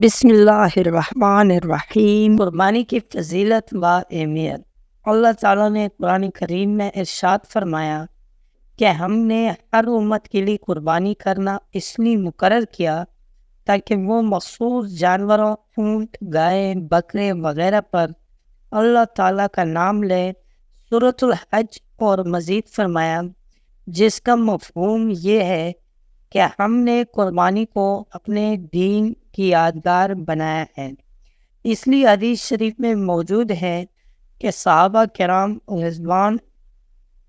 بسم اللہ الرحمن الرحیم۔ قربانی کی فضیلت و اہمیت۔ اللہ تعالیٰ نے قرآن کریم میں ارشاد فرمایا کہ ہم نے ہر امت کے لیے قربانی کرنا اس لیے مقرر کیا تاکہ وہ مخصوص جانوروں، اونٹ، گائے، بکرے وغیرہ پر اللہ تعالیٰ کا نام لے۔ سورۃ الحج اور مزید فرمایا جس کا مفہوم یہ ہے کہ ہم نے قربانی کو اپنے دین کی یادگار بنایا ہے۔ اس لیے حدیث شریف میں موجود ہے کہ صحابہ کرام رضوان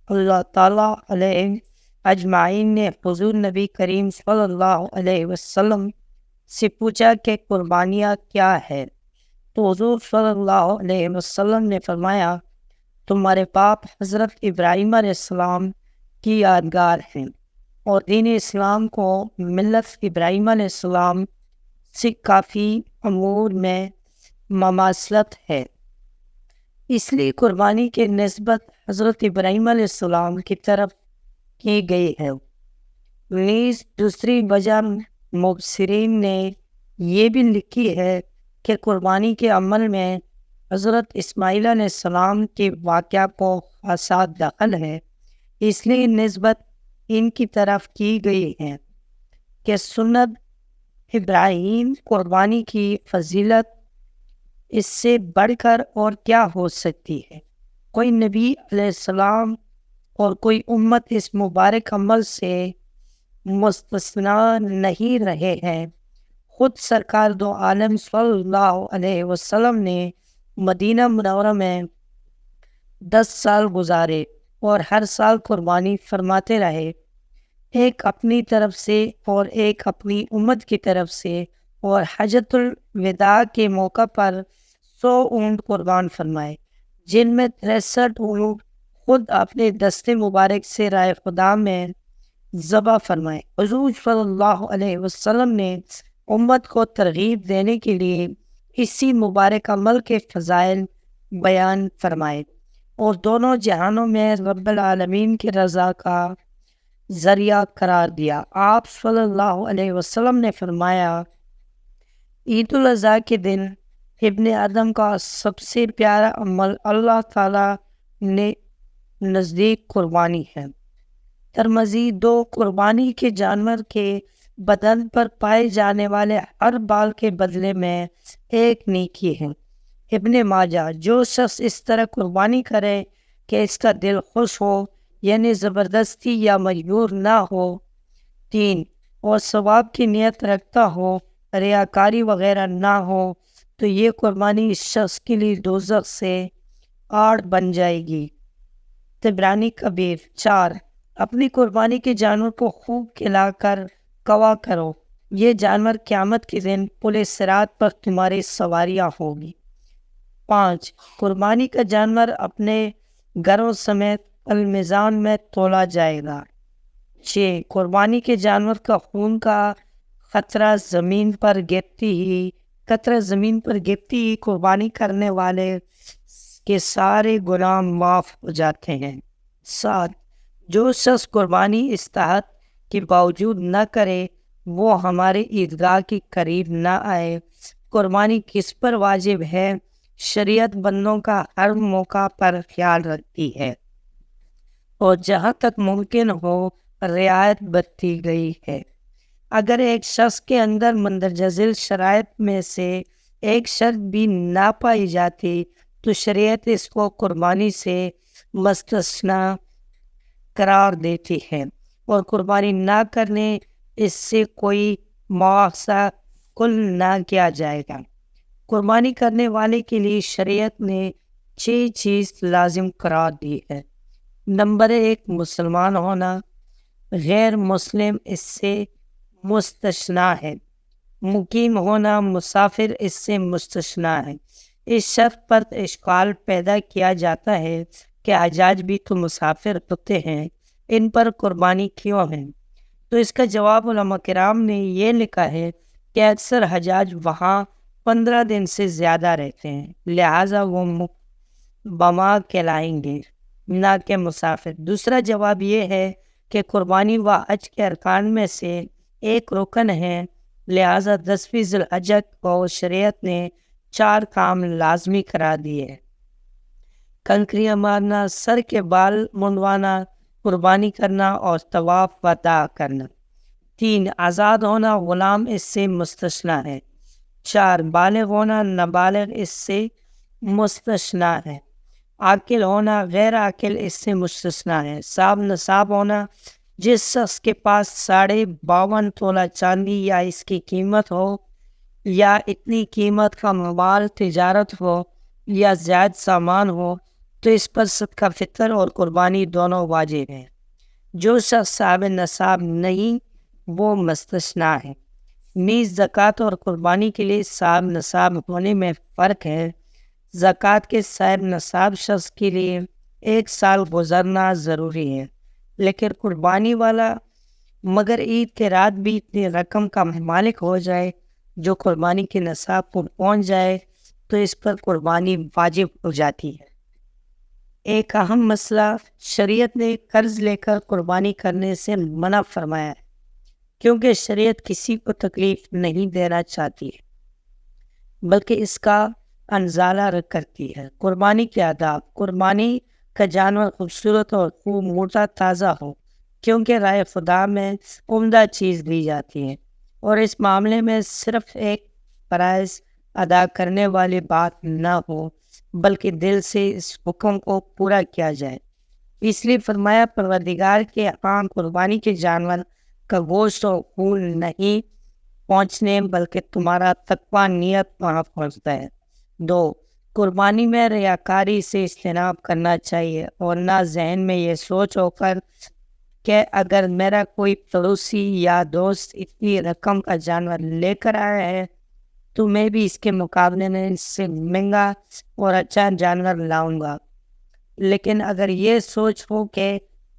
اللہ تعالیٰ علیہ اجمعین نے حضور نبی کریم صلی اللہ علیہ وسلم سے پوچھا کہ قربانیاں کیا ہے، تو حضور صلی اللہ علیہ وسلم نے فرمایا تمہارے باپ حضرت ابراہیم علیہ السلام کی یادگار ہیں، اور دین اسلام کو ملت ابراہیم علیہ السلام سے کافی امور میں مماثلت ہے، اس لیے قربانی کے نسبت حضرت ابراہیم علیہ السلام کی طرف کی گئی ہے۔ نیز دوسری وجہ مبصرین نے یہ بھی لکھی ہے کہ قربانی کے عمل میں حضرت اسماعیل علیہ السلام کے واقعہ کو خاصا دخل ہے، اس لیے نسبت ان کی طرف کی گئی ہے کہ سنت ابراہیم قربانی کی فضیلت اس سے بڑھ کر اور کیا ہو سکتی ہے۔ کوئی نبی علیہ السلام اور کوئی امت اس مبارک عمل سے مستثنا نہیں رہے ہیں۔ خود سرکار دو عالم صلی اللہ علیہ وسلم نے مدینہ منورہ میں 10 سال گزارے اور ہر سال قربانی فرماتے رہے، ایک اپنی طرف سے اور ایک اپنی امت کی طرف سے، اور حجۃ الوداع کے موقع پر 100 اونٹ قربان فرمائے، جن میں 63 اونٹ خود اپنے دستے مبارک سے رائے خدا میں ذبح فرمائے۔ حضور صلی اللہ علیہ وسلم نے امت کو ترغیب دینے کے لیے اسی مبارک عمل کے فضائل بیان فرمائے اور دونوں جہانوں میں رب العالمین کی رضا کا ذریعہ قرار دیا۔ آپ صلی اللہ علیہ وسلم نے فرمایا عید الاضحیٰ کے دن ابن آدم کا سب سے پیارا عمل اللہ تعالیٰ نے نزدیک قربانی ہے۔ ترمذی 2 قربانی کے جانور کے بدن پر پائے جانے والے ہر بال کے بدلے میں ایک نیکی ہے۔ ابن ماجہ جو شخص اس طرح قربانی کرے کہ اس کا دل خوش ہو، یعنی زبردستی یا مجبور نہ ہو، 3 اور ثواب کی نیت رکھتا ہو، ریاکاری وغیرہ نہ ہو، تو یہ قربانی اس شخص کے لیے دوزخ سے آڑ بن جائے گی۔ طبرانی کبیر 4 اپنی قربانی کے جانور کو خوب کھلا کر گواہ کرو، یہ جانور قیامت کے دن پل صراط پر تمہاری سواریاں ہوگی۔ 5 قربانی کا جانور اپنے گھروں سمیت المیزان میں تولا جائے گا۔ 6 قربانی کے جانور کا خون کا قطرہ زمین پر گرتی ہی قربانی کرنے والے کے سارے گناہ معاف ہو جاتے ہیں۔ 7 جو شخص قربانی استطاعت کے باوجود نہ کرے وہ ہمارے عیدگاہ کے قریب نہ آئے۔ قربانی کس پر واجب ہے؟ شریعت بندوں کا ہر موقع پر خیال رکھتی ہے اور جہاں تک ممکن ہو رعایت برتی گئی ہے۔ اگر ایک شخص کے اندر مندرجہ ذیل شرائط میں سے ایک شرط بھی نہ پائی جاتی تو شریعت اس کو قربانی سے مستثنا قرار دیتی ہے، اور قربانی نہ کرنے اس سے کوئی مواخذہ کل نہ کیا جائے گا۔ قربانی کرنے والے کے لیے شریعت نے 6 چیز لازم قرار دی ہے۔ نمبر 1 مسلمان ہونا، غیر مسلم اس سے مستثنا ہے۔ مقیم ہونا، مسافر اس سے مستثنا ہے۔ اس شرط پر اشکال پیدا کیا جاتا ہے کہ حجاج بھی تو مسافر ہوتے ہیں، ان پر قربانی کیوں ہے؟ تو اس کا جواب علماء کرام نے یہ لکھا ہے کہ اکثر حجاج وہاں 15 دن سے زیادہ رہتے ہیں، لہٰذا وہ بما کہلائیں گے، نہ کہ مسافر۔ دوسرا جواب یہ ہے کہ قربانی و حج کے ارکان میں سے ایک رکن ہے، لہٰذا 10ویں ذی الحجہ کو شریعت نے 4 کام لازمی قرار دیے: کنکریاں مارنا، سر کے بال منڈوانا، قربانی کرنا اور طواف وداع کرنا۔ 3 آزاد ہونا، غلام اس سے مستثنیٰ ہے۔ 4 بالغ ہونا، نابالغ اس سے مستثنیٰ ہے۔ عاقل ہونا، غیر عاقل اس سے مستثنیٰ ہے۔ صاحب نصاب ہونا، جس شخص کے پاس 52.5 تولہ چاندی یا اس کی قیمت ہو، یا اتنی قیمت کا مال تجارت ہو یا زائد سامان ہو، تو اس پر صدقہ فطر اور قربانی دونوں واجب ہیں۔ جو شخص صاحب نصاب نہیں وہ مستثنیٰ ہے۔ نیز زکوٰۃ اور قربانی کے لیے صاحب نصاب ہونے میں فرق ہے۔ زکوٰۃ کے صاحب نصاب شخص کے لیے 1 سال گزرنا ضروری ہے، لیکن قربانی والا مگر عید کے رات بھی اتنی رقم کا مالک ہو جائے جو قربانی کے نصاب کو پہنچ جائے تو اس پر قربانی واجب ہو جاتی ہے۔ ایک اہم مسئلہ، شریعت نے قرض لے کر قربانی کرنے سے منع فرمایا ہے، کیونکہ شریعت کسی کو تکلیف نہیں دینا چاہتی ہے بلکہ اس کا انزالہ کرتی ہے۔ قربانی کے آداب: قربانی کا جانور خوبصورت اور خوب موٹا تازہ ہو، کیونکہ رائے خدا میں عمدہ چیز دی جاتی ہے، اور اس معاملے میں صرف ایک پرائز ادا کرنے والی بات نہ ہو بلکہ دل سے اس حکم کو پورا کیا جائے۔ اس لیے فرمایا، پروردگار کے ہاں قربانی کے جانور کا گوشت اور خون نہیں پہنچنے بلکہ تمہارا تقویٰ نیت وہاں پہنچتا ہے۔ 2 قربانی میں ریاکاری سے اجتناب کرنا چاہیے، اور نہ ذہن میں یہ سوچ ہو کر کہ اگر میرا کوئی پڑوسی یا دوست اتنی رقم کا جانور لے کر آیا ہے تو میں بھی اس کے مقابلے میں اس سے مہنگا اور اچھا جانور لاؤں گا۔ لیکن اگر یہ سوچ ہو کہ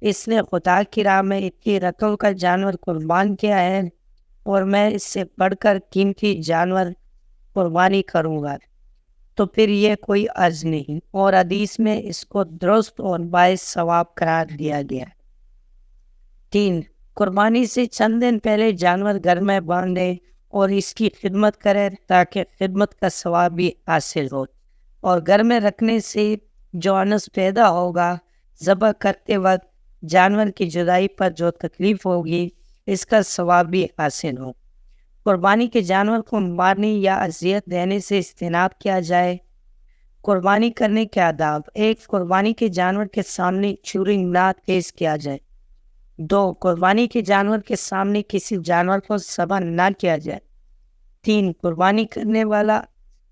اس نے خدا کی راہ میں اتنی رقم کا جانور قربان کیا ہے اور میں اس سے بڑھ کر قیمتی جانور قربانی کروں گا، تو پھر یہ کوئی عرض نہیں، اور حدیث میں اس کو درست اور باعث ثواب قرار دیا گیا۔ 3 قربانی سے چند دن پہلے جانور گھر میں باندھے اور اس کی خدمت کرے تاکہ خدمت کا ثواب بھی حاصل ہو، اور گھر میں رکھنے سے جو انس پیدا ہوگا، ذبح کرتے وقت جانور کی جدائی پر جو تکلیف ہوگی اس کا ثواب بھی حاصل ہو۔ قربانی کے جانور کو مارنے یا اذیت دینے سے اجتناب کیا جائے۔ قربانی کرنے کے آداب: 1 قربانی کے جانور کے سامنے چھری نہ تیز کیا جائے۔ 2 قربانی کے جانور کے سامنے کسی جانور کو ذبح نہ کیا جائے۔ 3 قربانی کرنے والا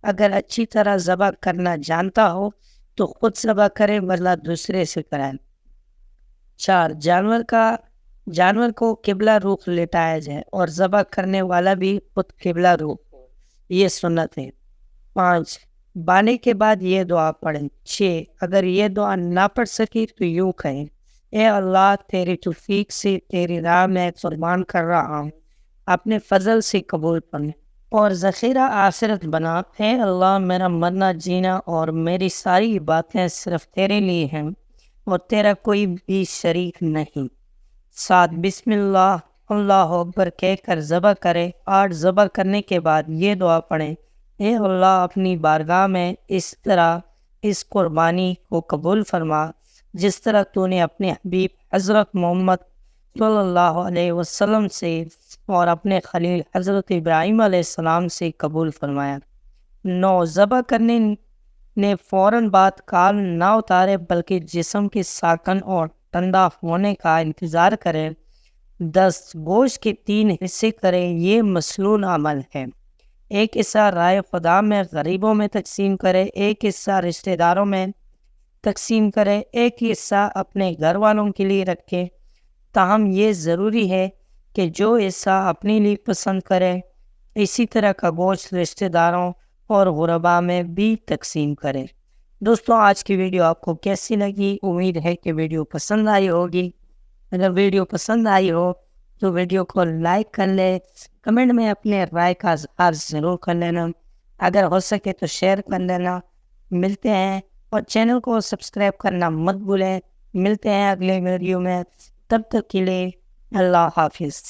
اگر اچھی طرح ذبح کرنا جانتا ہو تو خود ذبح کرے ورنہ دوسرے سے کرائے۔ 4 جانور کو قبلہ رخ لٹایا جائے اور ذبح کرنے والا بھی خود قبلہ رخ ہو، یہ سنت ہے۔ 5 بانے کے بعد یہ دعا پڑھیں۔ 6 اگر یہ دعا نہ پڑھ سکی تو یوں کہیں: اے اللہ، تیری توفیق سے تیری راہ میں قربان کر رہا ہوں، اپنے فضل سے قبول کرنا اور ذخیرہ آخرت بنا۔ اے اللہ، میرا مرنا جینا اور میری ساری باتیں صرف تیرے لیے ہیں اور تیرا کوئی بھی شریک نہیں۔ 7 بسم اللہ اللہ اکبر کہہ کر ذبح کرے۔ 8 ذبح کرنے کے بعد یہ دعا پڑھیں: اے اللہ، اپنی بارگاہ میں اس طرح اس قربانی کو قبول فرما جس طرح تو نے اپنے حبیب حضرت محمد صلی اللہ علیہ وسلم سے اور اپنے خلیل حضرت ابراہیم علیہ السلام سے قبول فرمایا۔ 9 ذبح کرنے نے فوراً بعد کال نہ اتارے بلکہ جسم کے ساکن اور ٹھنڈا ہونے کا انتظار کرے۔ 10 گوشت کے 3 حصے کرے، یہ مسنون عمل ہے۔ 1 حصہ رائے خدا میں غریبوں میں تقسیم کرے، 1 حصہ رشتہ داروں میں تقسیم کرے، 1 حصہ اپنے گھر والوں کے لیے رکھے۔ تاہم یہ ضروری ہے کہ جو حصہ اپنے لیے پسند کرے اسی طرح کا گوشت رشتہ داروں اور غرباء میں بھی تقسیم کرے۔ دوستوں، آج کی ویڈیو آپ کو کیسی لگی؟ امید ہے کہ ویڈیو پسند آئی ہوگی۔ اگر ویڈیو پسند آئی ہو تو ویڈیو کو لائک کر لیں، کمنٹ میں اپنے رائے کا اظہار ضرور کر لینا، اگر ہو سکے تو شیئر کر لینا۔ ملتے ہیں، اور چینل کو سبسکرائب کرنا مت بھولیں۔ ملتے ہیں اگلے ویڈیو میں، تب تک کے لیے اللہ حافظ۔